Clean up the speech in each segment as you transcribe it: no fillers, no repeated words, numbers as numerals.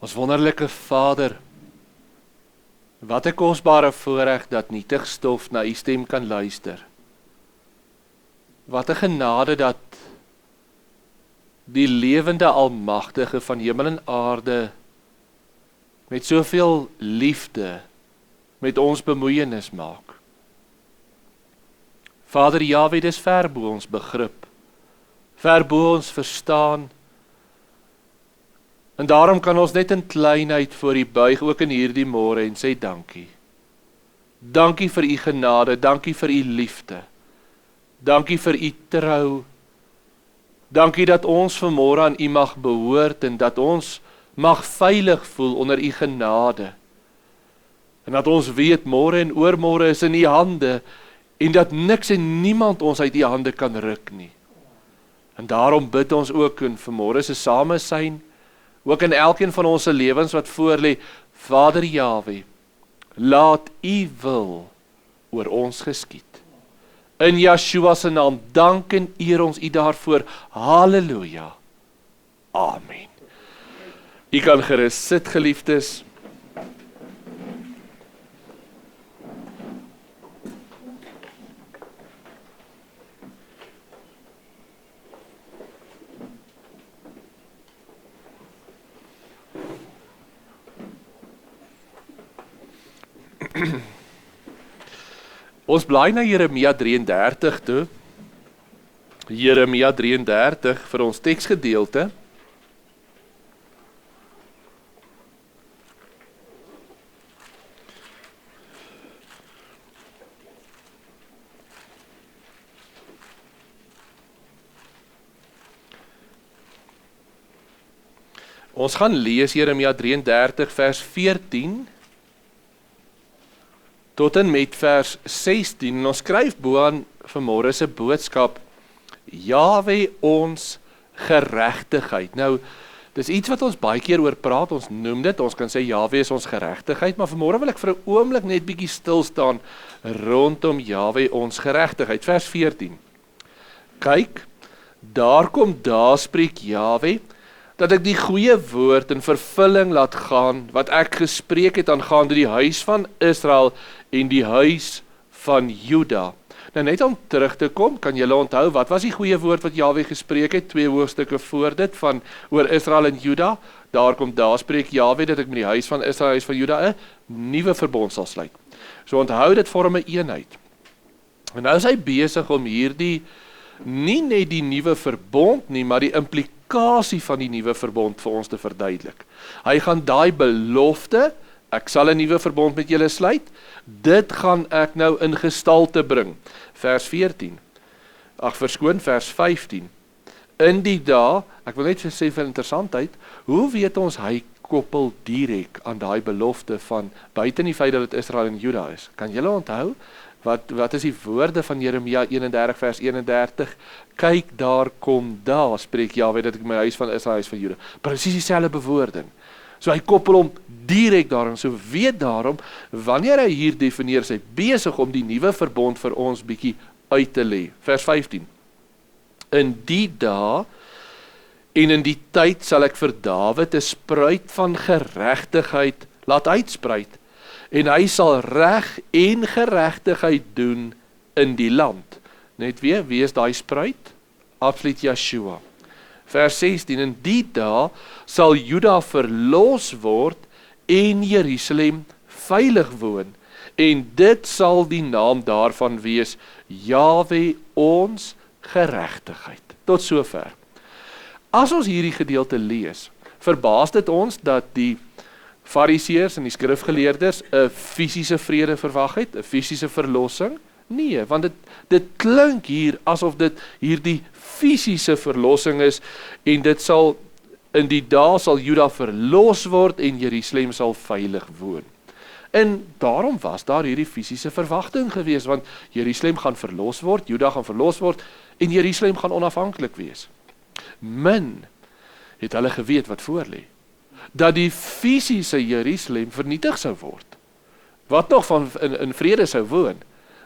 Ons wonderlike Vader, wat 'n kosbare voorreg dat nietig stof na U stem kan luister. Wat 'n genade dat die lewende Almagtige van hemel en aarde met soveel liefde met ons bemoeienis maak. Vader Jahwe, dis ver bo ons begrip, ver bo ons verstaan, en daarom kan ons net in kleinheid voor U buig, ook in hierdie môre, en sê dankie. Dankie vir U genade, dankie vir U liefde, dankie vir U trou, dankie dat ons vanmôre aan U mag behoort, en dat ons mag veilig voel onder U genade, en dat ons weet, môre en oormôre is in U hande, en dat niks en niemand ons uit U hande kan ruk nie. En daarom bid ons ook in vanmôre se samesyn, ook in elkeen van ons lewens wat voorlê, Vader Jahwe, laat U wil oor ons geskied. In Yeshua se naam, dank en eer ons U daarvoor. Halleluja. Amen. U kan gerus sit, geliefdes. Ons blaai na Jeremia 33 toe. Jeremia 33 vir ons teksgedeelte. Ons gaan lees Jeremia 33 vers 14 tot en met vers 16, en ons skryf bo aan vanmôre se boodskap, Jahwe ons geregtigheid. Nou, dis iets wat ons baie keer oor praat, ons noem dit, ons kan sê Jahwe is ons geregtigheid, maar vanmôre wil ek vir 'n oomblik net bietjie stil staan rondom Jahwe ons geregtigheid. Vers 14. Kyk, daar kom daar spreek Jahwe, dat ek die goeie woord in vervulling laat gaan, wat ek gespreek het aangaande die huis van Israel en die huis van Juda. Nou net om terug te kom, kan julle onthou, wat was die goeie woord wat Jahwe gespreek het, 2 hoofstukke voor dit, oor Israel en Juda, daar spreek Jahwe, dat ek met die huis van Israel en huis van Juda 'n nuwe verbond sal sluit. So onthou, dit vorm 'n eenheid. En nou is hy besig om hierdie, nie net die nuwe verbond nie, maar die implikasie van die nuwe verbond vir ons te verduidelik. Hy gaan daai belofte, ek sal 'n nuwe verbond met julle sluit, dit gaan ek nou in gestalte bring. Vers 14. Vers 15. In die dae, ek wil net sê vir interessantheid, hoe weet ons hy koppel direk aan daai belofte van buite die feit dat dit Israel en Juda is? Kan julle onthou? Wat is die woorde van Jeremia 31 vers 31? Kyk, daar kom daar, spreek Jahwe, dat ek my huis van Israel, huis van Juda. Presies dieselfde bewoording. So hy koppel hom direk daarom, so weet daarom, wanneer hy hier definieer, is hy besig om die nuwe verbond vir ons bietjie uit te lê. Vers 15. In die dae en in die tyd sal ek vir Dawid 'n spruit van geregtigheid laat uitspruit, en hy sal reg en geregtigheid doen in die land. Net weer, wie is daai spruit? Absoluut Yeshua. Vers 16, in die dae sal Juda verlos word en Jerusalem veilig woon, en dit sal die naam daarvan wees, Jahwe ons geregtigheid. Tot sover. As ons hierdie gedeelte lees, verbaas dit ons dat die Fariseërs en die skrifgeleerdes 'n fisiese vrede verwag het, 'n fisiese verlossing? Nee, want dit klink hier asof dit hierdie fisiese verlossing is, en dit sal, in die dae sal Juda verlos word en Jerusalem sal veilig woon. En daarom was daar hierdie fisiese verwagting gewees, want Jerusalem gaan verlos word, Juda gaan verlos word, en Jerusalem gaan onafhanklik wees. Min het hulle geweet wat voorlê, dat die fisiese Jerusalem vernietig sou word. Wat nog van in vrede sou woon?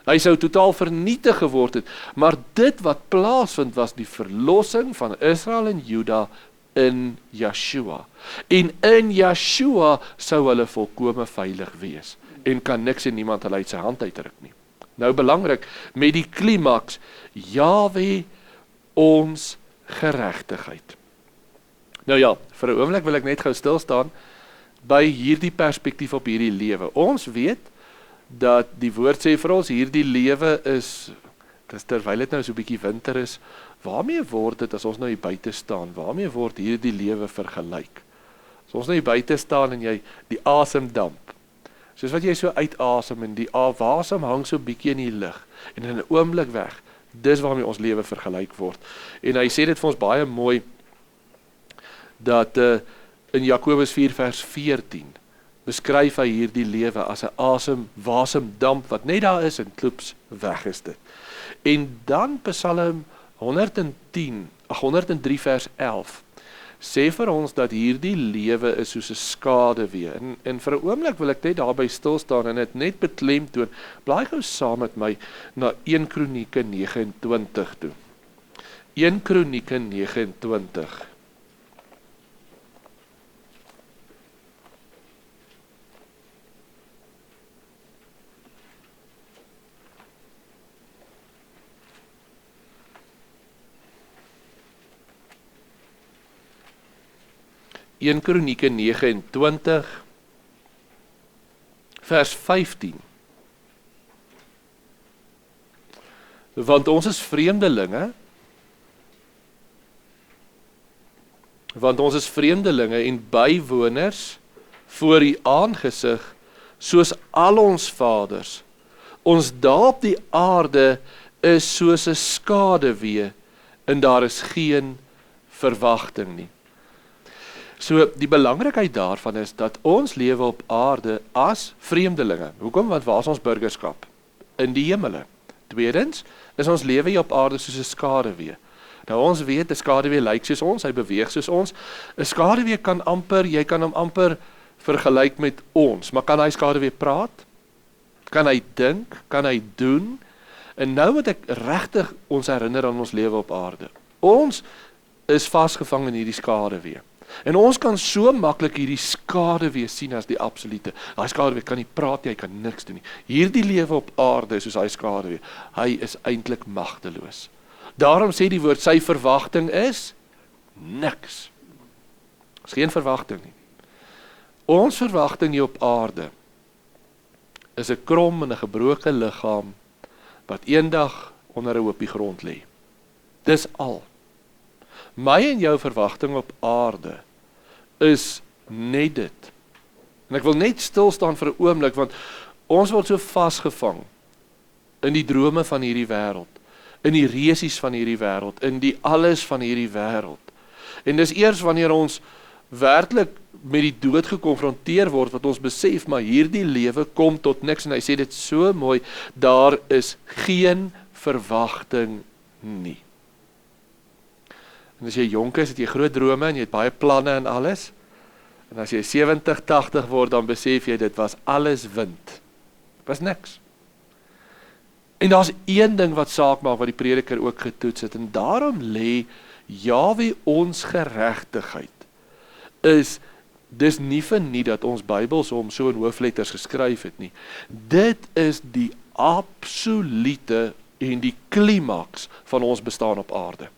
Hy sou totaal vernietig geword het, maar dit wat plaasvind was die verlossing van Israel en Juda in Yeshua. En in Yeshua sou hulle volkome veilig wees. En kan niks en niemand hulle uit sy hand uitruk nie. Nou belangrik, met die klimaks, Jahwe ons geregtigheid. Nou ja, vir 'n oomblik wil ek net gou stil staan by hierdie perspektief op hierdie lewe. Ons weet dat die woord sê vir ons, hierdie lewe is terwyl dit nou so 'n bietjie winter is, waarmee word dit as ons nou hier buite staan, waarmee word hierdie lewe vergelyk? As ons nou hier buite staan en jy die asem damp, soos wat jy so uitasem en die asem hang so bietjie in die lug en in 'n oomblik weg, dis waarmee ons lewe vergelyk word. En hy sê dit vir ons baie mooi, dat in Jakobus 4 vers 14, beskryf hy hierdie lewe as 'n wasemdamp wat net daar is en kloeps weg is dit. En dan Psalm 103 vers 11, sê vir ons dat hierdie lewe is soos 'n skaduwee. En vir 'n oomblik wil ek net daarby stil staan en dit net beklemtoon. Blaai gou saam met my na 1 Kronieke 29 toe. 1 Kronieke 29. In Kronieke 29 vers 15. Want ons is vreemdelinge en bywoners voor u aangesig, soos al ons vaders. Ons dae op die aarde is soos 'n skaduwee en daar is geen verwagting nie. So die belangrikheid daarvan is dat ons lewe op aarde as vreemdelinge. Hoekom? Want waar is ons burgerskap? In die hemele. Tweedens, is ons lewe hier op aarde soos 'n skaduwee. Nou ons weet, 'n skaduwee lyk soos ons, hy beweeg soos ons. 'n Skaduwee kan jy kan hom amper vergelyk met ons, maar kan hy skaduwee praat? Kan hy dink? Kan hy doen? En nou moet ek regtig ons herinner aan ons lewe op aarde. Ons is vasgevang in hierdie skaduwee. En ons kan so maklik hierdie skaduwee sien as die absolute. Daai skaduwee kan nie praat nie, hy kan niks doen nie. Hierdie lewe op aarde is soos hy skaduwee. Hy is eintlik magteloos. Daarom sê die woord, sy verwagting is niks. Is geen verwagting nie. Ons verwagting hier op aarde is 'n krom en 'n gebroke liggaam wat eendag onder 'n hoopie grond lê. Dis al. My en jou verwagting op aarde is net dit. En ek wil net stil staan vir 'n oomblik, want ons word so vasgevang in die drome van hierdie wêreld, in die resies van hierdie wêreld, in die alles van hierdie wêreld. En dis eers wanneer ons werklik met die dood gekonfronteer word, wat ons besef, maar hierdie lewe kom tot niks, en hy sê dit so mooi, daar is geen verwagting nie. En as jy jonk is, het jy groot drome, en jy het baie planne en alles, en as jy 70, 80 word, dan besef jy, dit was alles wind. Dit was niks. En daar's een ding wat saak maak, wat die prediker ook getoets het, en daarom lê Jahwe ons geregtigheid, dis nie vir nie dat ons Bybels hom so in hoofletters geskryf het nie. Dit is die absolute en die klimaks van ons bestaan op aarde.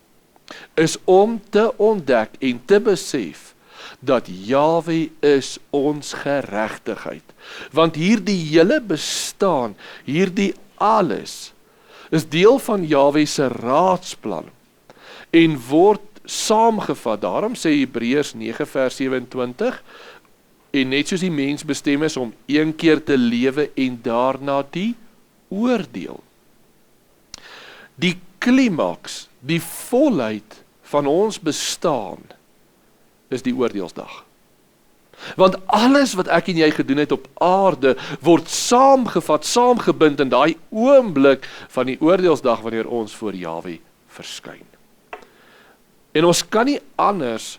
Is om te ontdek en te besef dat Jahwe is ons geregtigheid. Want hierdie hele bestaan, hierdie alles, is deel van Jahwe se raadsplan en word saamgevat. Daarom sê Hebreërs 9 vers 27, en net soos die mens bestem is om een keer te lewe en daarna die oordeel. Die klimaks, die volheid van ons bestaan, is die oordeelsdag. Want alles wat ek en jy gedoen het op aarde, word saamgevat, saamgebind in daai oomblik van die oordeelsdag, wanneer ons voor Jahwe verskyn. En ons kan nie anders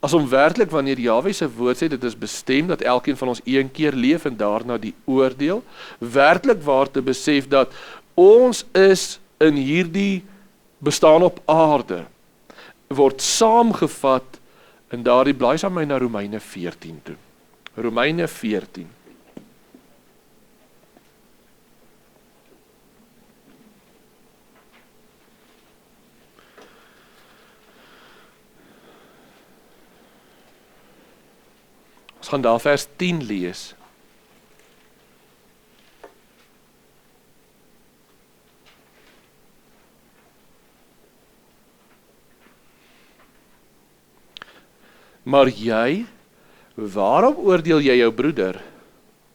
as om werklik, wanneer Jahwe se woord sê, dit is bestem dat elkeen van ons een keer leef en daarna die oordeel, werklik waar te besef dat ons is in hierdie bestaan op aarde, word saamgevat En daardie blaai saam my na Romeine 14 toe. Romeine 14. Ons gaan daar vers 10 lees. Maar jy, waarom oordeel jy jou broeder?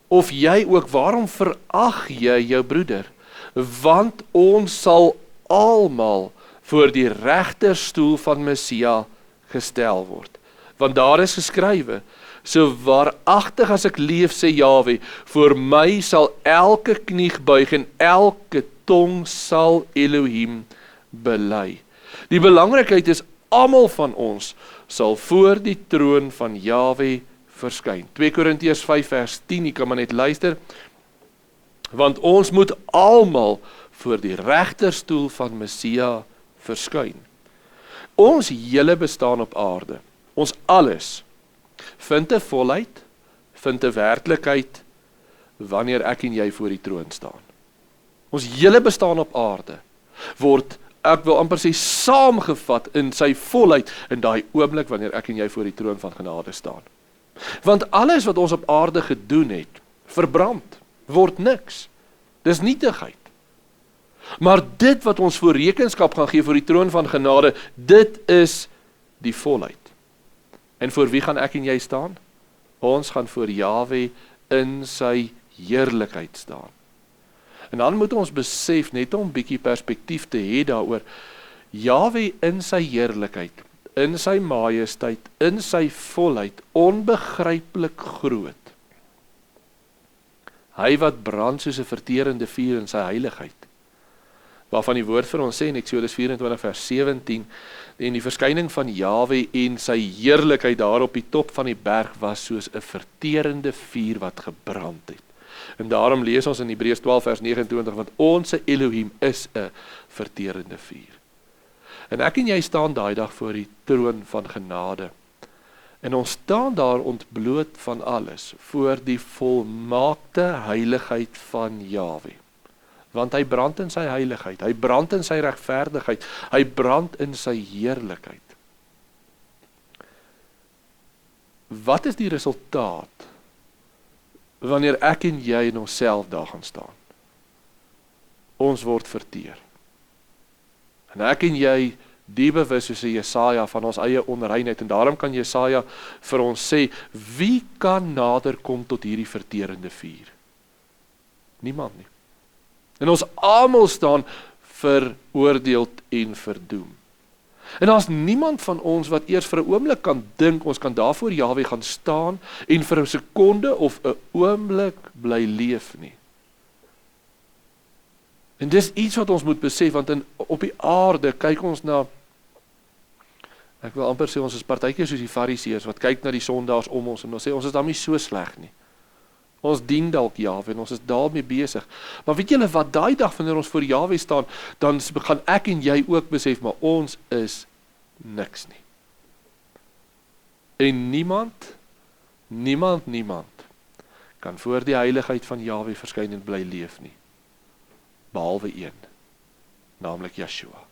Of jy ook, waarom verag jy jou broeder? Want ons sal almal voor die regterstoel van Messia gestel word. Want daar is geskrywe, so waaragtig as ek leef, sê Jahwe, voor my sal elke knie buig en elke tong sal Elohim bely. Die belangrikheid is, almal van ons sal voor die troon van Jahwe verskyn. 2 Korintiërs 5 vers 10, jy kan maar net luister, want ons moet almal voor die regterstoel van Messia verskyn. Ons hele bestaan op aarde, ons alles, vind 'n volheid, vind 'n werklikheid, wanneer ek en jy voor die troon staan. Ons hele bestaan op aarde, word, ek wil amper sê, saamgevat in sy volheid, in daai oomblik, wanneer ek en jy voor die troon van genade staan. Want alles wat ons op aarde gedoen het, verbrand, word niks. Dis nietigheid. Maar dit wat ons voor rekenskap gaan gee voor die troon van genade, dit is die volheid. En voor wie gaan ek en jy staan? Ons gaan voor Jahwe in sy heerlikheid staan. En dan moet ons besef, net om 'n bietjie perspektief te hê daaroor, Jahwe in sy heerlikheid, in sy majesteit, in sy volheid, onbegryplik groot. Hy wat brand soos 'n verterende vuur in sy heiligheid, waarvan die woord vir ons sê in Eksodus 24 vers 17, en die verskyning van Jahwe en sy heerlikheid daar op die top van die berg was soos 'n verterende vuur wat gebrand het. En daarom lees ons in Hebreërs 12 vers 29, want ons Elohim is 'n verterende vuur. En ek en jy staan daai dag voor die troon van genade. En ons staan daar ontbloot van alles, voor die volmaakte heiligheid van Jahwe. Want hy brand in sy heiligheid, hy brand in sy regverdigheid, hy brand in sy heerlikheid. Wat is die resultaat wanneer ek en jy in onsself daar gaan staan? Ons word verteer. En ek en jy die bewus soos Jesaja van ons eie onreinheid, en daarom kan Jesaja vir ons sê, wie kan nader kom tot hierdie verterende vuur? Niemand nie. En ons almal staan veroordeeld en verdoem. En daar's niemand van ons wat eers vir 'n oomblik kan dink, ons kan daar voor Jahwe gaan staan en vir 'n sekonde of 'n oomblik bly leef nie. En dis iets wat ons moet besef, want op die aarde kyk ons na, ek wil amper sê, ons is partykeer soos die fariseërs, wat kyk na die sondaars om ons, en ons sê, ons is dan nie so sleg nie. Ons dien dalk Jahwe, en ons is daarmee besig. Maar weet julle wat, daai dag wanneer ons voor Jahwe staan, dan gaan ek en jy ook besef, maar ons is niks nie. En niemand kan voor die heiligheid van Jahwe verskyn en bly leef nie. Behalwe een, naamlik Yeshua.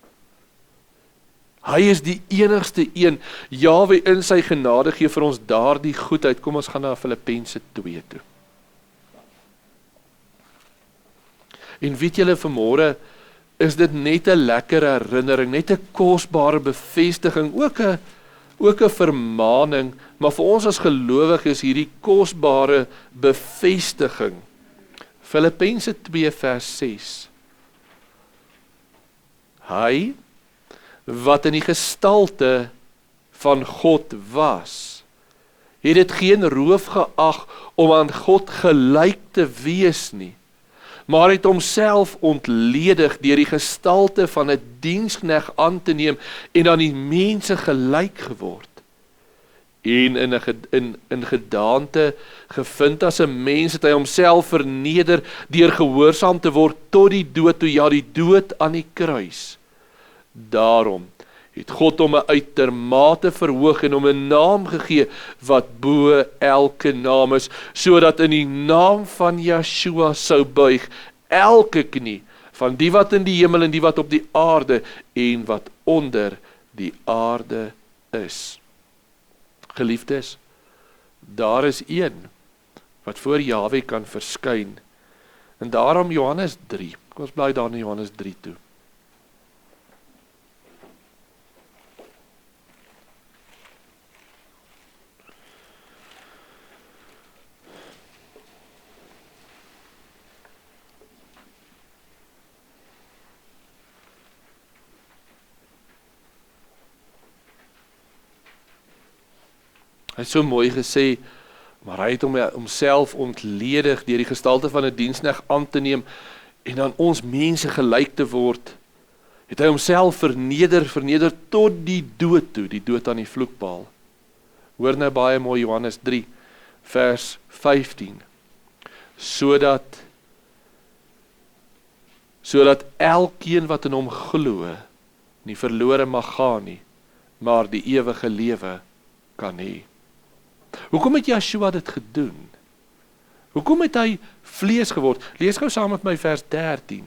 Hy is die enigste een. Jahwe in sy genade gee vir ons daardie goedheid. Kom ons gaan na Filippense 2 toe. En weet julle, vanmôre is dit net 'n lekker herinnering, net 'n kosbare bevestiging, ook 'n vermaaning, maar vir ons as gelowiges hierdie kosbare bevestiging. Filippense 2 vers 6. Hy wat in die gestalte van God was, het dit geen roof geag om aan God gelyk te wees nie, maar het homself ontledig deur die gestalte van 'n diensknegt aan te neem en aan die mense gelyk geword. En in gedaante gevind as 'n mens het hy homself verneder deur gehoorsaam te word tot die dood, toe ja, die dood aan die kruis. Daarom het God hom 'n uitermate verhoog en hom 'n naam gegee wat bo elke naam is, sodat in die naam van Yeshua sou buig elke knie, van die wat in die hemel en die wat op die aarde en wat onder die aarde is. Geliefdes, daar is een wat voor Jahwe kan verskyn. En daarom Johannes 3. Kom ons bly daar in Johannes 3 toe. Hy het so mooi gesê, maar hy het homself ontledig deur die gestalte van 'n diensknegt aan te neem en aan ons mense gelyk te word. Het hy homself verneder tot die dood toe, die dood aan die vloekpaal. Hoor nou baie mooi Johannes 3 vers 15. Sodat elkeen wat in hom glo nie verlore mag gaan nie, maar die ewige lewe kan hê. Hoekom het Yeshua dit gedoen? Hoekom het hy vlees geword? Lees gou saam met my vers 13.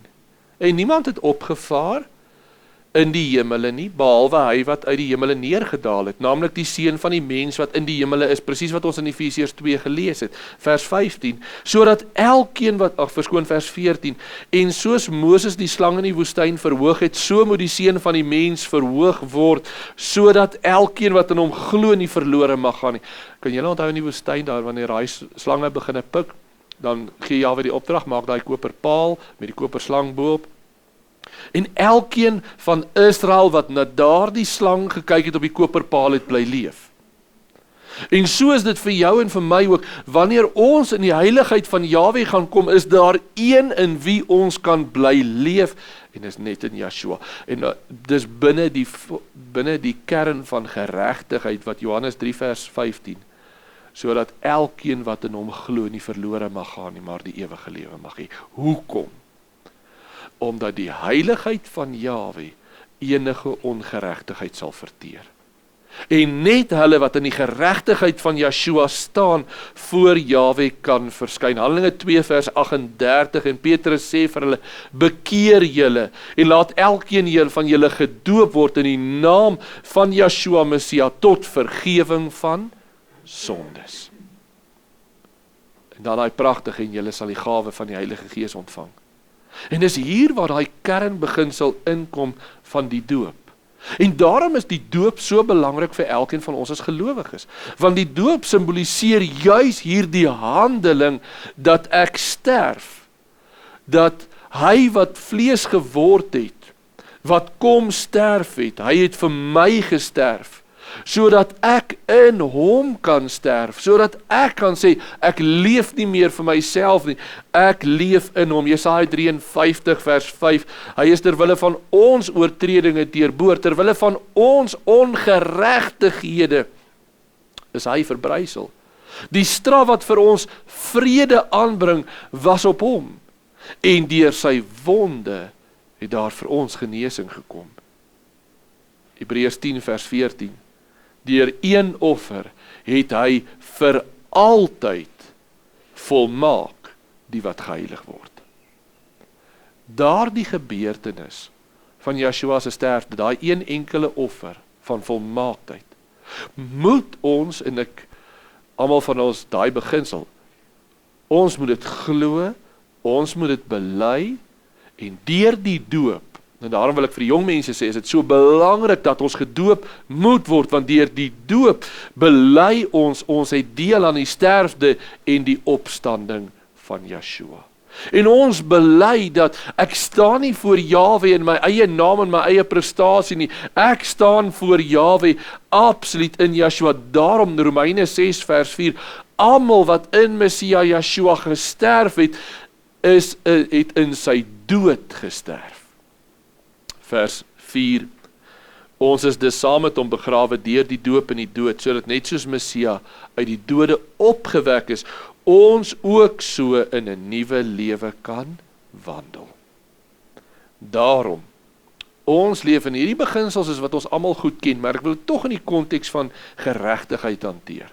En niemand het opgevaar in die hemele nie, behalwe hy wat uit die hemele neergedaal het, naamlik die seun van die mens wat in die hemele is, presies wat ons in Efesiërs 2 gelees het, vers 15, sodat elkeen vers 14, en soos Moses die slang in die woestyn verhoog het, so moet die seun van die mens verhoog word, sodat elkeen wat in hom glo nie verlore mag gaan nie. Kan julle onthou in die woestyn daar, wanneer daai slange begin pik, dan gee Jahwe die opdrag, maak daai koperpaal met die koperslang boop. En elkeen van Israel wat na daardie slang gekyk het op die koperpaal het bly leef. En so is dit vir jou en vir my ook, wanneer ons in die heiligheid van Jahwe gaan kom, is daar een in wie ons kan bly leef, en is net in Yeshua. En dis binne die kern van geregtigheid, wat Johannes 3 vers 15, sodat elkeen wat in hom glo nie verlore mag gaan nie, maar die ewige lewe mag hê. Hoekom? Omdat die heiligheid van Jahwe enige ongeregtigheid sal verteer. En net hulle wat in die geregtigheid van Yeshua staan, voor Jahwe kan verskyn. Handelinge 2 vers 38, en Petrus sê vir hulle, bekeer julle, en laat elkeen van julle gedoop word in die naam van Yeshua Messia, tot vergewing van sondes. En dan daai pragtige, en julle sal die gawe van die Heilige Gees ontvang. En dis hier waar daai kernbeginsel inkom van die doop. En daarom is die doop so belangrik vir elkeen van ons as gelowiges. Want die doop simboliseer juis hierdie handeling dat ek sterf. Dat hy wat vlees geword het, wat kom sterf het, hy het vir my gesterf, sodat ek in hom kan sterf, sodat ek kan sê, ek leef nie meer vir myself nie, ek leef in hom. Jesaja 53 vers 5, hy is terwille van ons oortredinge deurboor, terwille van ons ongeregtighede is hy verbrysel. Die straf wat vir ons vrede aanbring, was op hom, en deur sy wonde het daar vir ons genesing gekom. Hebreërs 10 vers 14, deur een offer het hy vir altyd volmaak die wat geheilig word. Daardie gebeurtenis van Yeshua se sterfte, daai een enkele offer van volmaaktheid, moet ons, en ek, almal van ons daai beginsel, ons moet dit glo, ons moet dit bely, en deur die doop, en daarom wil ek vir die jong mense sê, is dit so belangrik dat ons gedoop moet word, want deur die doop bely ons het deel aan die sterfte en die opstanding van Yeshua. En ons bely dat ek staan nie voor Jahwe in my eie naam en my eie prestasie nie, ek staan voor Jahwe absoluut in Yeshua. Daarom Romeine 6 vers 4, almal wat in Messia Yeshua gesterf het, het in sy dood gesterf. Vers 4, ons is dus saam met hom begrawe deur die doop in die dood, sodat net soos Messia uit die dode opgewek is, ons ook so in 'n nuwe lewe kan wandel. Daarom, Ons leef in hierdie beginsels is wat ons almal goed ken, maar ek wil tog in die konteks van geregtigheid hanteer.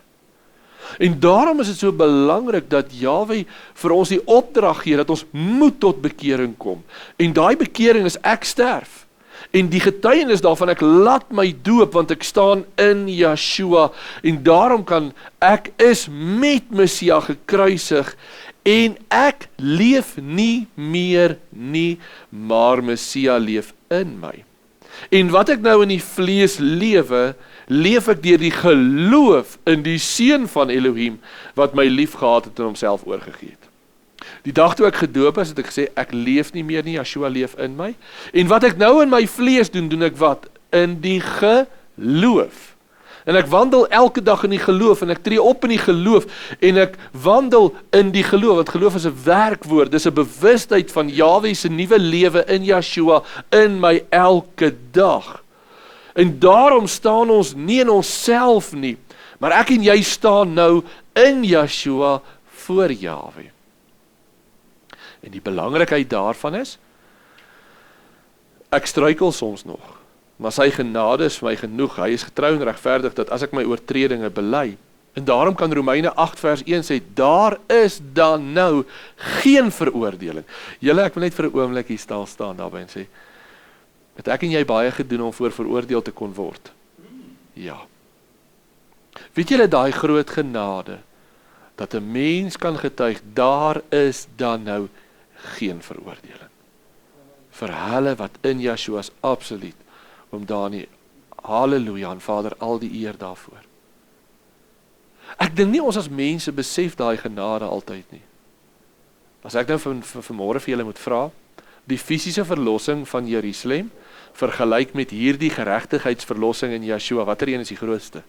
En daarom is dit so belangrik dat Jahwe vir ons die opdrag gee, dat ons moet tot bekering kom. En daai bekering is ek sterf. En die getuienis daarvan, ek laat my doop, want ek staan in Yeshua. En daarom kan ek is met Messia gekruisig, en ek leef nie meer nie, maar Messia leef in my. En wat ek nou in die vlees lewe, leef ek deur die geloof in die Seun van Elohim, wat my lief gehad het en homself oorgegee het. Die dag toe ek gedoop is, het ek gesê, ek leef nie meer nie, Yeshua leef in my. En wat ek nou in my vlees doen, doen ek wat? In die geloof. En ek wandel elke dag in die geloof, en ek tree op in die geloof, en ek wandel in die geloof, want geloof is 'n werkwoord, dis 'n bewustheid van Jahwe se nuwe lewe in Yeshua, in my elke dag. En daarom staan ons nie in onsself nie, maar ek en jy staan nou in Yeshua voor Jahwe. En die belangrikheid daarvan is, ek struikel soms nog, maar sy genade is vir my genoeg. Hy is getrou en regverdig dat as ek my oortredinge bely, en daarom kan Romeine 8 vers 1 sê, daar is dan nou geen veroordeling. Julle, ek wil net vir 'n oomblik hier staan daarby en sê, het ek en jy baie gedoen om voor veroordeel te kon word? Ja. Weet julle daai groot genade, dat 'n mens kan getuig, daar is dan nou geen veroordeling. Vir hulle wat in Yeshua is absoluut, om daar nie, halleluja, en Vader, al die eer daarvoor. Ek dink nie ons as mense besef daai genade altyd nie. As ek nou vanmôre vir julle moet vra, die fisiese verlossing van Jerusalem, vergelyk met hierdie geregtigheidsverlossing in Yeshua, watter een is die grootste?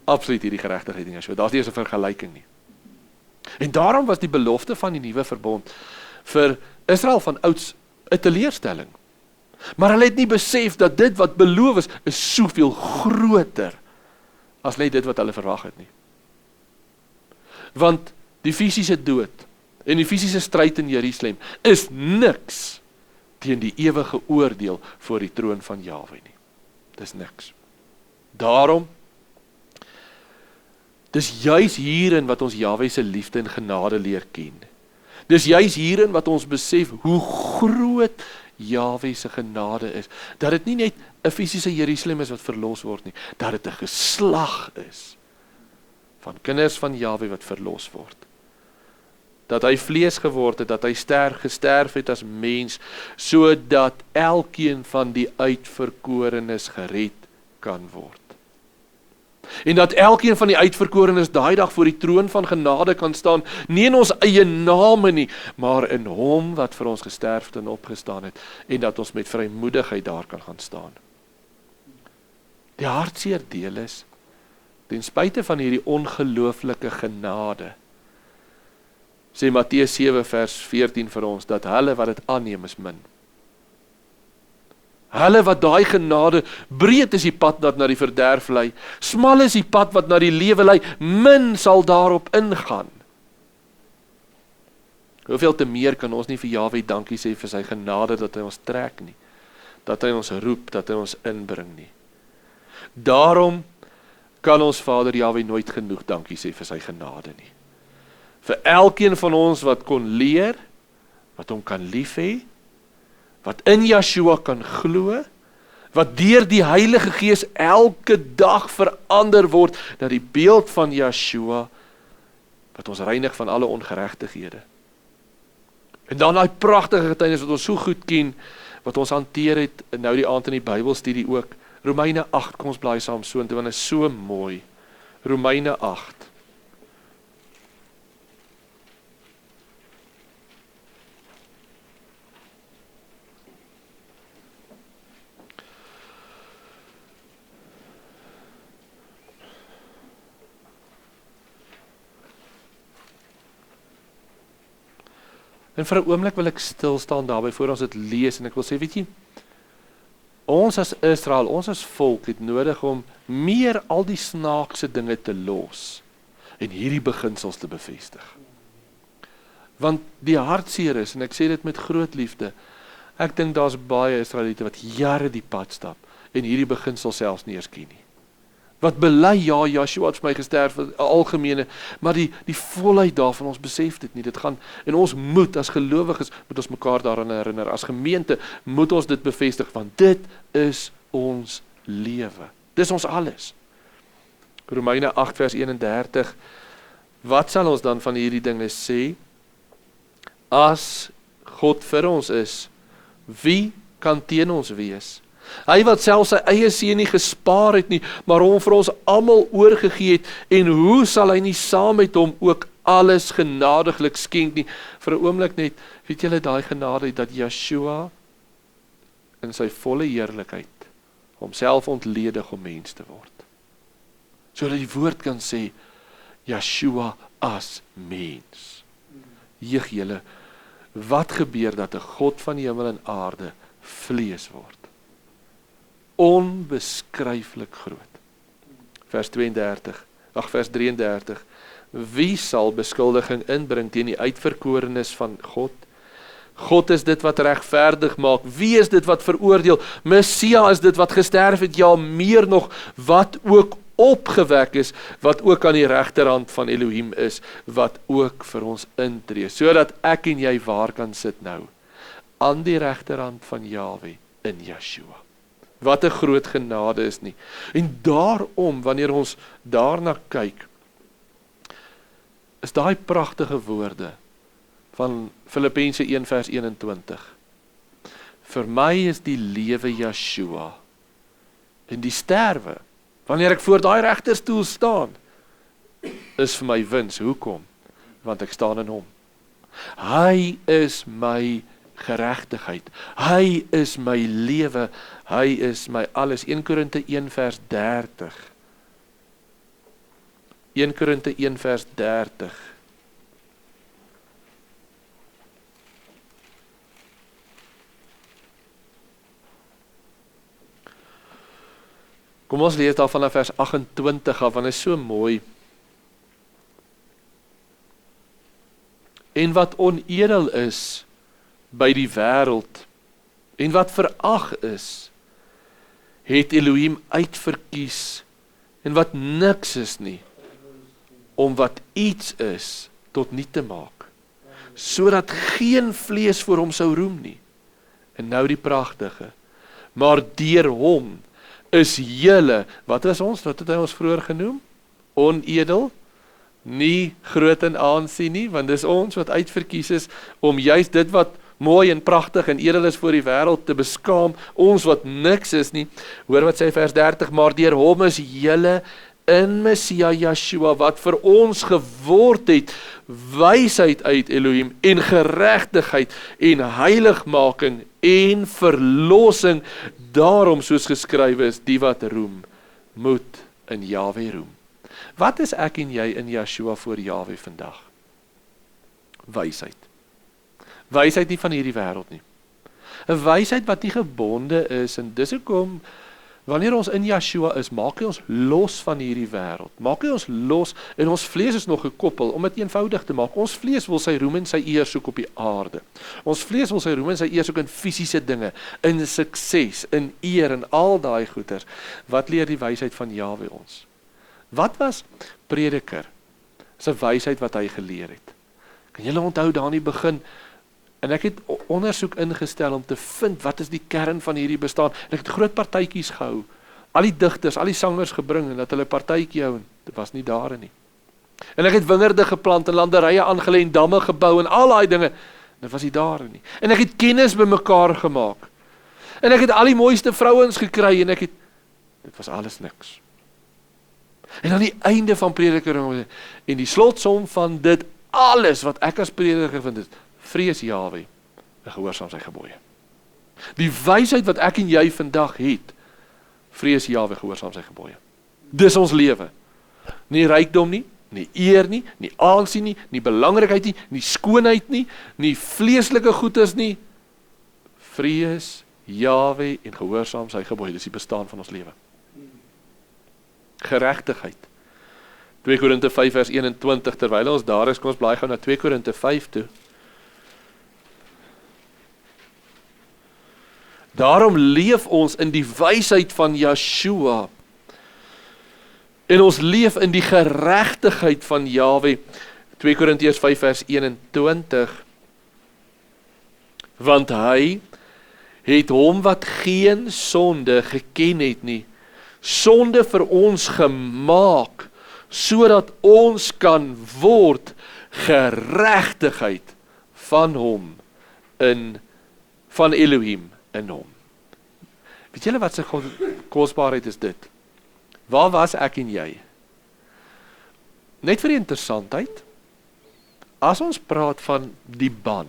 Absoluut hierdie geregtigheid in Yeshua, daar is nie eens 'n vergelyking nie. En daarom was die belofte van die nuwe verbond vir Israel van ouds 'n teleurstelling. Maar hulle het nie besef dat dit wat beloof is soveel groter as net dit wat hulle verwag het nie. Want die fisiese dood en die fisiese stryd in Jerusalem is niks teen die ewige oordeel voor die troon van Jahwe nie. Dis niks. Daarom, dis juis hierin wat ons Jahwe se liefde en genade leer ken. Dis juis hierin wat ons besef hoe groot Jahwe se genade is. Dat dit nie net 'n fisiese Jerusalem is wat verlos word nie, dat dit 'n geslag is van kinders van Jahwe wat verlos word. Dat hy vlees geword het, dat hy gesterf het as mens, sodat elkeen van die uitverkorenes gered kan word. En dat elkeen van die uitverkorenes daai dag voor die troon van genade kan staan, nie in ons eie name nie, maar in hom wat vir ons gesterf en opgestaan het, en dat ons met vrymoedigheid daar kan gaan staan. Die hartseer deel is, ten spyte van hierdie ongelooflike genade, sê Matteus 7 vers 14 vir ons, dat hulle wat dit aanneem is min. Hulle wat daai genade, breed is die pad wat na die verderf lei, smal is die pad wat na die lewe lei, min sal daarop ingaan. Hoeveel te meer kan ons nie vir Jahwe dankie sê vir sy genade, dat hy ons trek nie, dat hy ons roep, dat hy ons inbring nie. Daarom kan ons Vader Jahwe nooit genoeg dankie sê vir sy genade nie. Vir elkeen van ons wat kon leer, wat hom kan lief hê, wat in Yeshua kan glo, wat deur die Heilige Gees elke dag verander word na die beeld van Yeshua, wat ons reinig van alle ongeregtighede. En dan daai pragtige getuienis wat ons so goed ken, wat ons hanteer het nou die aand in die Bybelstudie ook. Romeine 8, kom ons blaai saam soontoe, want dit is so mooi. Romeine 8. En vir 'n oomblik wil ek stil staan daarby voor ons dit lees, en ek wil sê, weet jy, ons as Israel, ons as volk het nodig om meer al die snaakse dinge te los en hierdie beginsels te bevestig. Want die hartseer is, en ek sê dit met groot liefde, Ek dink daar's baie Israeliete wat jare die pad stap en hierdie beginsel selfs nie eens ken nie. Wat bely, ja, Joshua het vir my gesterf, algemene, maar die volheid daarvan, ons besef dit nie, dit gaan, en ons moet, as gelowiges, moet ons mekaar daaraan herinner, as gemeente, moet ons dit bevestig, want dit is ons lewe, dis ons alles. Romeine 8 vers 31, wat sal ons dan van hierdie dinge sê? As God vir ons is, wie kan teen ons wees? Hy wat self sy eie seun nie gespaar het nie, maar hom vir ons almal oorgegee het, en hoe sal hy nie saam met hom ook alles genadiglik skenk nie? Vir 'n oomblik net, weet julle daai genade dat Yeshua in sy volle heerlikheid homself ontledig om mens te word. Sodat die woord kan sê, Yeshua as mens. Jeeg julle, wat gebeur dat 'n God van die hemel en aarde vlees word? Onbeskryflik groot. Vers 33, wie sal beskuldiging inbring teen die uitverkorenes van God? God is dit wat regverdig maak, wie is dit wat veroordeel? Messia is dit wat gesterf het, ja meer nog, wat ook opgewek is, wat ook aan die regterhand van Elohim is, wat ook vir ons intree, sodat ek en jy waar kan sit nou, aan die regterhand van Jahwe in Yeshua. Wat 'n groot genade is nie. En daarom, wanneer ons daarna kyk, is daai pragtige woorde van Filippense 1 vers 21. Vir my is die lewe Yeshua, en die sterwe, wanneer ek voor daai regterstoel staan, is vir my wins. Hoekom? Want ek staan in hom. Hy is my geregtigheid. Hy is my lewe. Hy is my alles. 1 Korinte 1 vers 30. 1 Korinte 1 vers 30. Kom ons lees daar vanaf vers 28 af, want dit is so mooi. En wat onedel is by die wêreld, en wat verag is, het Elohim uitverkies, en wat niks is nie, om wat iets is, tot niet te maak, sodat geen vlees voor hom sou roem nie. En nou die pragtige, maar deur hom is julle, wat is ons, wat het hy ons vroeër genoem? Onedel, nie groot in aansien nie, want dis ons wat uitverkies is, om juist dit wat mooi en prachtig en edel is voor die wêreld te beskaam, ons wat niks is nie. Hoor wat sê vers 30, maar deur hom is julle in Messia Yeshua, wat vir ons geword het, wysheid uit Elohim, en geregtigheid, en heiligmaking, en verlossing, daarom soos geskrywe is, die wat roem, moet in Jahwe roem. Wat is ek en jy in Yeshua voor Jahwe vandag? Wysheid. Wysheid nie van hierdie wêreld nie. 'n Wysheid wat nie gebonde is, en dis hoekom, wanneer ons in Yeshua is, maak hy ons los van hierdie wêreld. Maak hy ons los, en ons vlees is nog gekoppel, om dit eenvoudig te maak. Ons vlees wil sy roem en sy eer soek op die aarde. Ons vlees wil sy roem en sy eer soek in fisiese dinge, in sukses, in eer, en al daai goeders. Wat leer die wysheid van Jahwe ons? Wat was Prediker? Dis 'n wysheid wat hy geleer het. Kan julle onthou daar in die begin, en ek het ondersoek ingestel om te vind, wat is die kern van hierdie bestaan, en ek het groot partytjies gehou, al die digters, al die sangers gebring, en dat hulle partytjie hou, en dit was nie daar nie. En ek het wingerde geplant, en landerye aangelê, en damme gebou, en al die dinge, en dit was nie daar nie. En ek het kennis bymekaar gemaak, en ek het al die mooiste vrouens gekry, en dit was alles niks. En aan die einde van Prediker, en die slotsom van dit alles, wat ek as prediker vind, is, vrees Jahwe, en gehoorsaam sy gebooie. Die wysheid wat ek en jy vandag het, vrees Jahwe, gehoorsaam sy gebooie. Dis ons lewe. Nie rykdom nie, nie eer nie, nie aansien nie, nie belangrikheid nie, nie skoonheid nie, nie vleeslike goedes nie. Vrees Jahwe en gehoorsaam sy gebooie. Dis die bestaan van ons lewe. Geregtigheid. 2 Korinte 5 vers 21, terwyl ons daar is, kom ons blaai gou na 2 Korinte 5 toe. Daarom leef ons in die wysheid van Yeshua. En ons leef in die geregtigheid van Jahwe. 2 Korintiërs 5 vers 21. Want hy het hom wat geen sonde geken het nie, sonde vir ons gemaak, sodat ons kan word geregtigheid van hom van Elohim in hom. Weet julle wat sy kosbaarheid is dit? Waar was ek en jy? Net vir die interessantheid, as ons praat van die ban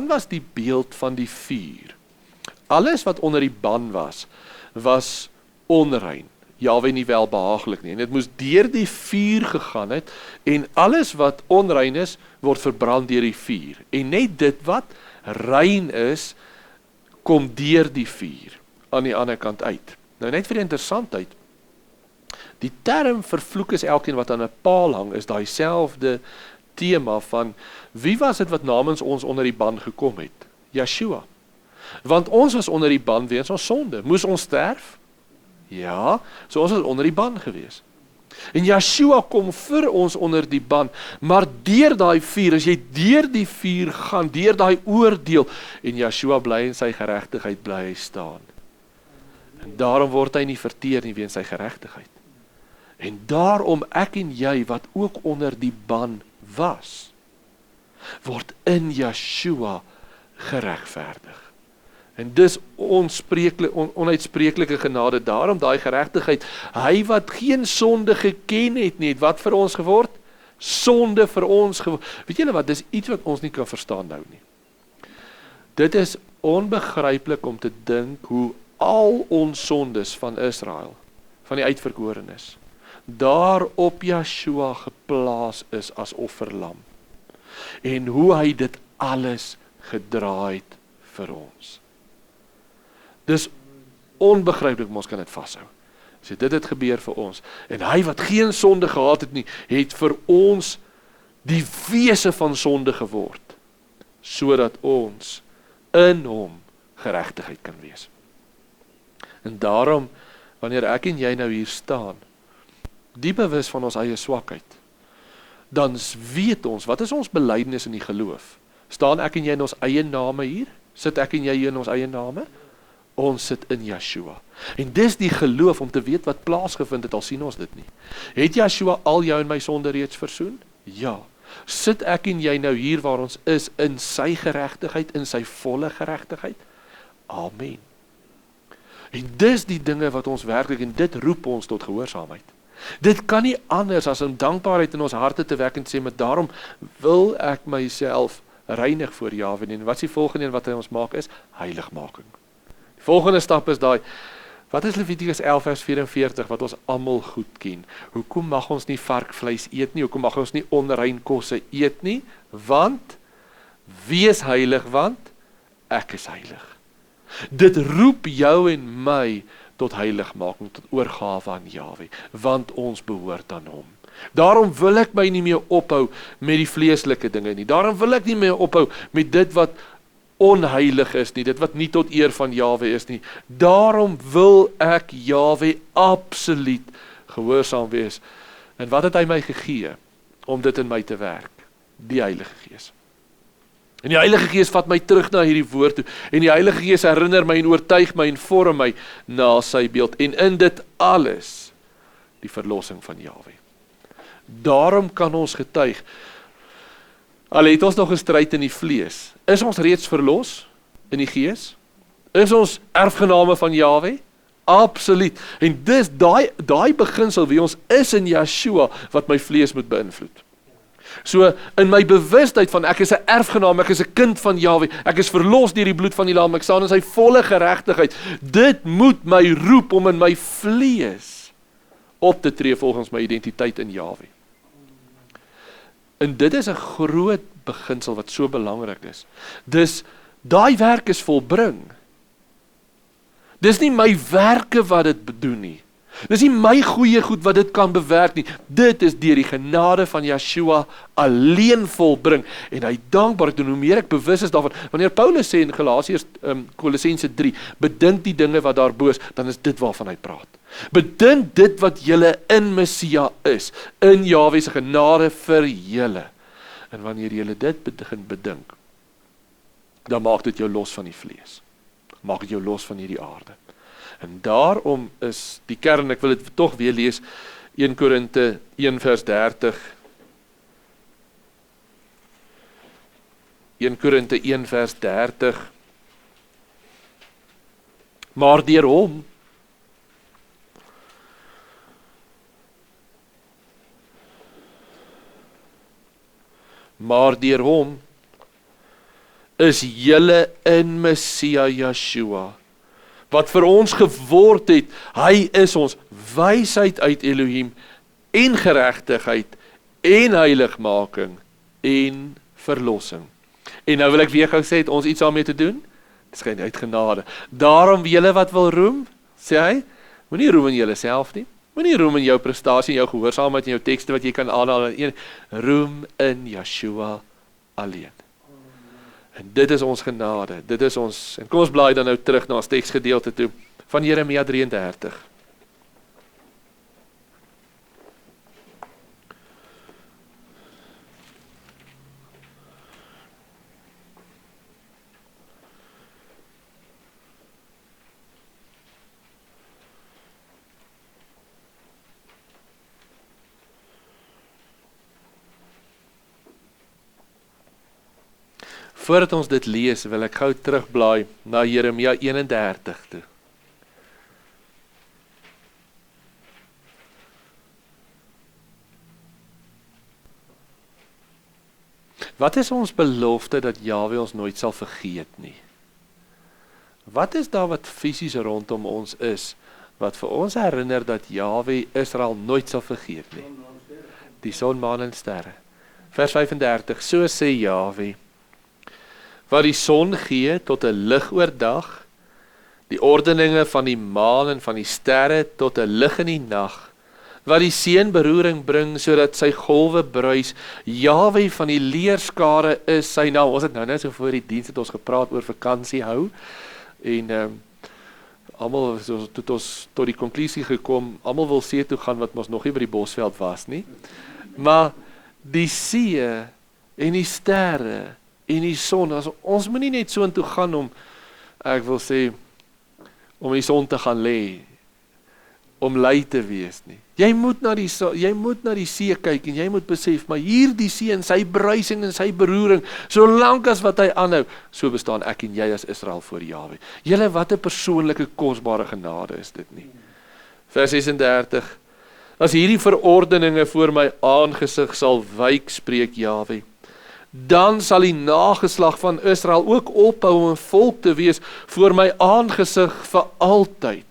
was die beeld van die vuur. Alles wat onder die ban was onrein. Jahwe nie welbehaaglik nie. En dit moes deur die vuur gegaan het, en alles wat onrein is, word verbrand deur die vuur. En net dit wat rein is, kom deur die vuur aan die ander kant uit. Nou net vir die interessantheid, die term vervloek is elkeen wat aan 'n paal hang, is daai selfde tema van, wie was dit wat namens ons onder die ban gekom het? Yeshua. Want ons was onder die ban weens ons sonde. Moes ons sterf? Ja, so ons was onder die ban gewees. En Yeshua kom vir ons onder die ban, maar deur daai vuur, as jy deur die vuur gaan, deur daai oordeel, en Yeshua bly in sy geregtigheid bly staan. En daarom word hy nie verteer nie weens sy geregtigheid. En daarom ek en jy, wat ook onder die ban was, word in Yeshua geregverdig. En dis onuitspreeklike genade, daarom daai geregtigheid, hy wat geen sonde geken het nie, wat vir ons geword? Sonde vir ons geword. Weet julle wat, dis iets wat ons nie kan verstaan nou nie. Dit is onbegryplik om te dink hoe al ons sondes van Israel, van die uitverkorenes, daar op Yeshua geplaas is as offerlam. En hoe hy dit alles gedra het vir ons. Dis onbegryplik, ons kan dit vashou. So dit het gebeur vir ons. En hy wat geen sonde gehad het nie, het vir ons die wese van sonde geword, sodat ons in hom geregtigheid kan wees. En daarom, wanneer ek en jy nou hier staan, die bewus van ons eie swakheid, dan weet ons, wat is ons belydenis in die geloof? Staan ek en jy in ons eie name hier? Sit ek en jy hier in ons eie name? Ons sit in Yeshua. En dis die geloof om te weet wat plaasgevind het, al sien ons dit nie. Het Yeshua al jou en my sonde reeds versoen? Ja. Sit ek en jy nou hier waar ons is, in sy geregtigheid, in sy volle geregtigheid? Amen. En dis die dinge wat ons werklik, en dit roep ons tot gehoorsaamheid. Dit kan nie anders as om dankbaarheid in ons harte te wek en te sê, maar daarom wil ek myself reinig voor Jahwe. En wat is die volgende een wat hy ons maak is? Heiligmaking. Die volgende stap is daai, wat is Levitikus 11 vers 44, wat ons almal goed ken? Hoekom mag ons nie varkvleis eet nie? Hoekom mag ons nie onrein kosse eet nie? Want, wees heilig, want ek is heilig. Dit roep jou en my tot heiligmaking, tot oorgawe aan Jahwe, want ons behoort aan hom. Daarom wil ek my nie meer ophou met die vleeslike dinge nie. Daarom wil ek nie meer ophou met dit wat onheilig is nie, dit wat nie tot eer van Jahwe is nie. Daarom wil ek Jahwe absoluut gehoorsaam wees. En wat het hy my gegee om dit in my te werk? Die Heilige Gees. En die Heilige Gees vat my terug na hierdie woord toe, en die Heilige Gees herinner my en oortuig my en vorm my na sy beeld, en in dit alles die verlossing van Jahwe. Daarom kan ons getuig, al het ons nog 'n stryd in die vlees, is ons reeds verlos in die Gees? Is ons erfgename van Jahwe? Absoluut. En dis daai beginsel wie ons is in Yeshua wat my vlees moet beïnvloed. So in my bewustheid van ek is 'n erfgenaam, ek is 'n kind van Jahwe, ek is verlos deur die bloed van die lam, ek staan in sy volle geregtigheid. Dit moet my roep om in my vlees op te tree volgens my identiteit in Jahwe. En dit is 'n groot beginsel wat so belangrik is. Dus daai werk is volbring. Dis nie my werke wat dit bedoel nie. Dis nie my goeie goed wat dit kan bewerk nie. Dit is deur die genade van Yeshua alleen volbring. En hy dankbaar doen, hoe meer ek bewus is daarvan. Wanneer Paulus sê in Galasiërs, Kolossense 3, bedink die dinge wat daar bo is, dan is dit waarvan hy praat. Bedink dit wat julle in Messia is, in Jahwe se genade vir julle. En wanneer julle dit begin bedink, dan maak dit jou los van die vlees. Maak dit jou los van hierdie aarde. En daarom is die kern, ek wil dit tog weer lees, 1 Korinte 1 vers 30. 1 Korinte 1 vers 30. Maar deur hom is julle in Messia Yeshua, wat vir ons geword het, hy is ons wysheid uit Elohim, en geregtigheid, en heiligmaking, en verlossing. En nou wil ek weer gou sê, het ons iets daarmee te doen? Dit skyn uit genade. Daarom julle wat wil roem, sê hy, moenie roem in julle self nie, moenie roem in jou prestasie, jou gehoorsaamheid, en jou tekste wat jy kan aanhaal, roem in Yeshua alleen. En dit is ons genade, dit is ons, en kom ons blaai dan nou terug na ons teksgedeelte toe, van Jeremia 33. Voordat ons dit lees, wil ek gou terugblaai na Jeremia 31 toe. Wat is ons belofte dat Jahwe ons nooit sal vergeet nie? Wat is daar wat fisies rondom ons is, wat vir ons herinner dat Jahwe Israel nooit sal vergeet nie? Die son, maan en sterre. Vers 35, so sê Jahwe, wat die son gee tot 'n lig oordag, die ordeninge van die maan en van die sterre tot 'n lig in die nag, wat die seën beroering bring sodat sy golwe bruis, Jahwe van die leerskare is sy naam. Ons het nou net so voor die diens het ons gepraat oor vakansie hou, en almal het ons tot die konklusie gekom, almal wil see toe gaan wat ons nog nie by die Bosveld was nie, maar die see en die sterre en die son, ons moet nie net so intoe gaan om, ek wil sê, om die son te gaan lê, om lui te wees nie. Jy moet na die see kyk en jy moet besef, maar hier die see en sy bruising en sy beroering, solank as wat hy aanhou, so bestaan ek en jy as Israel voor Jahwe. Julle, wat 'n persoonlike kosbare genade is dit nie. Vers 36, as hierdie verordeninge voor my aangesig sal wyk, spreek Jahwe, dan sal die nageslag van Israel ook ophou om 'n volk te wees voor my aangesig vir altyd.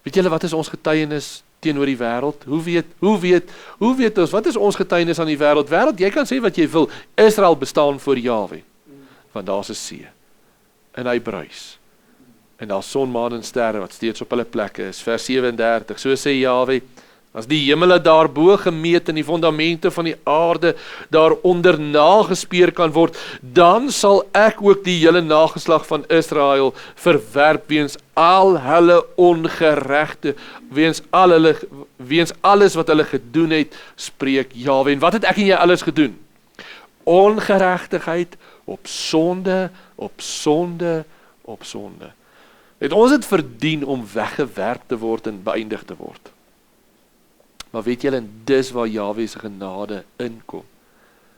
Weet julle, wat is ons getuienis teenoor die wêreld? Hoe weet ons, wat is ons getuienis aan die wêreld? Wêreld, jy kan sê wat jy wil, Israel bestaan voor Jahwe, want daar's 'n see, en hy bruis, en daar's son, maan en sterre, wat steeds op hulle plekke is. Vers 37, so sê Jahwe, as die hemele daarbo gemeet en die fondamente van die aarde daaronder nagespeur kan word, dan sal ek ook die hele nageslag van Israel verwerp weens al hulle ongeregte, weens alles wat hulle gedoen het, spreek Jahwe. En wat het ek en jy alles gedoen? Ongeregtigheid op sonde, op sonde, op sonde. Het ons het verdien om weggewerp te word en beëindig te word. Maar weet julle, en dis waar Jahwe se genade inkom.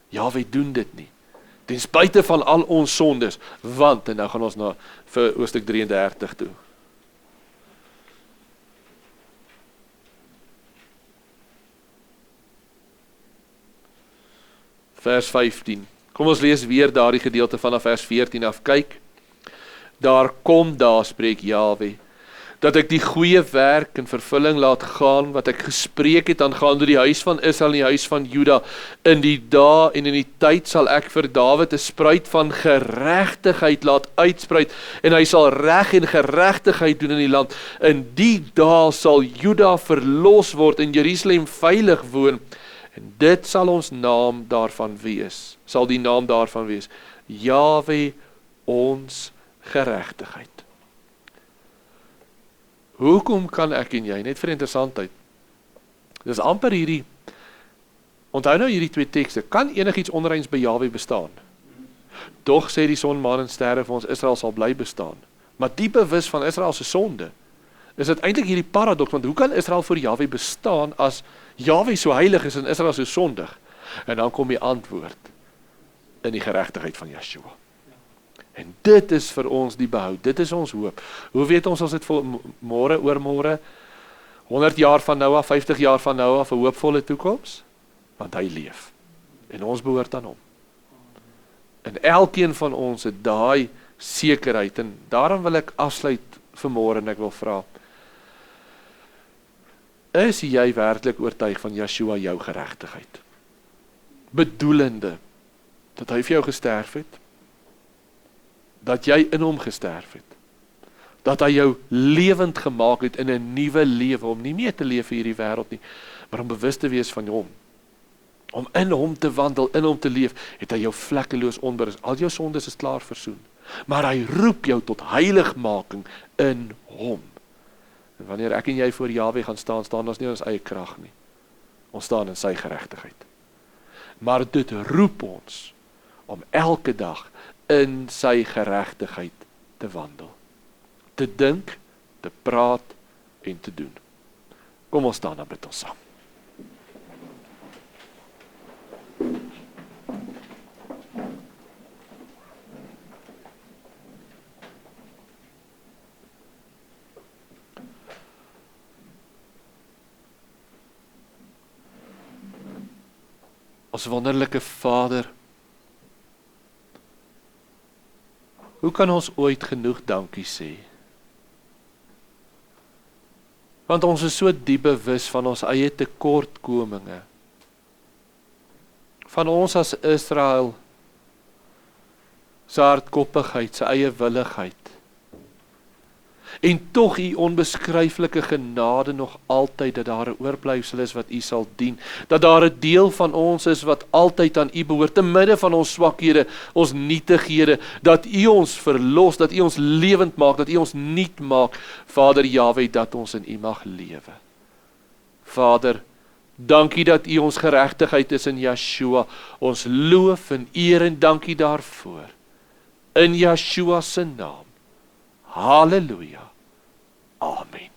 Jahwe doen dit nie. Ten spyte van al ons sondes, want, en nou gaan ons na vir hoofstuk 33 toe. Vers 15. Kom ons lees weer daardie gedeelte vanaf vers 14 af. Kyk, daar spreek Jahwe. dat ek die goeie werk in vervulling laat gaan, wat ek gespreek het aangaande die huis van Israel en die huis van Juda. In die dae en in die tyd sal ek vir Dawid 'n spruit van geregtigheid laat uitspruit, en hy sal reg en geregtigheid doen in die land. In die dae sal Juda verlos word en Jerusalem veilig woon, en dit sal ons naam daarvan wees, sal die naam daarvan wees, Jahwe ons geregtigheid. Hoekom kan ek en jy, net vir interessantheid, dis amper hierdie, onthou nou hierdie twee tekste, kan enigiets onreins by Jahwe bestaan? Tog sê die son, maan en sterre vir ons, Israel sal bly bestaan. Maar die bewus van Israel se sonde, is dit eintlik hierdie paradoks, want hoe kan Israel voor Jahwe bestaan as Jahwe so heilig is en Israel so sondig? En dan kom die antwoord in die geregtigheid van Yeshua. En dit is vir ons die behoud, dit is ons hoop. Hoe weet ons dit môre, oormôre, 100 jaar van nou af, 50 jaar van nou af, 'n hoopvolle toekoms? Want hy leef. En ons behoort aan hom. En elkeen van ons het daai sekerheid, en daarom wil ek afsluit vanmôre en ek wil vra, is jy werklik oortuig van Yeshua jou geregtigheid? Bedoelende, dat hy vir jou gesterf het, dat jy in hom gesterf het, dat hy jou lewend gemaak het in 'n nuwe lewe, om nie meer te leef vir hierdie wêreld nie, maar om bewus te wees van hom, om in hom te wandel, in hom te leef, het hy jou vlekkeloos onberus, al jou sondes is klaar versoen, maar hy roep jou tot heiligmaking in hom. En wanneer ek en jy voor Jahwe gaan staan, staan ons nie in ons eie krag nie, ons staan in sy geregtigheid, maar dit roep ons om elke dag in sy geregtigheid te wandel, te dink, te praat en te doen. Kom ons staan dan bid ons saam. Ons wonderlike Vader, hoe kan ons ooit genoeg dankie sê? Want ons is so diep bewus van ons eie tekortkominge, van ons as Israel, sy hardkoppigheid, sy eie willigheid, en tog u onbeskryflike genade nog altyd, dat daar 'n oorblyfsel is wat u sal dien, dat daar 'n deel van ons is wat altyd aan u behoort, te midde van ons swakhede, ons nietighede, dat u ons verlos, dat u ons lewend maak, dat u ons nuut maak, Vader Jahwe, dat ons in u mag lewe. Vader, dankie dat u ons geregtigheid is in Yeshua, ons loof en eer en dankie daarvoor, in Yeshua se naam. Halleluja. Amen.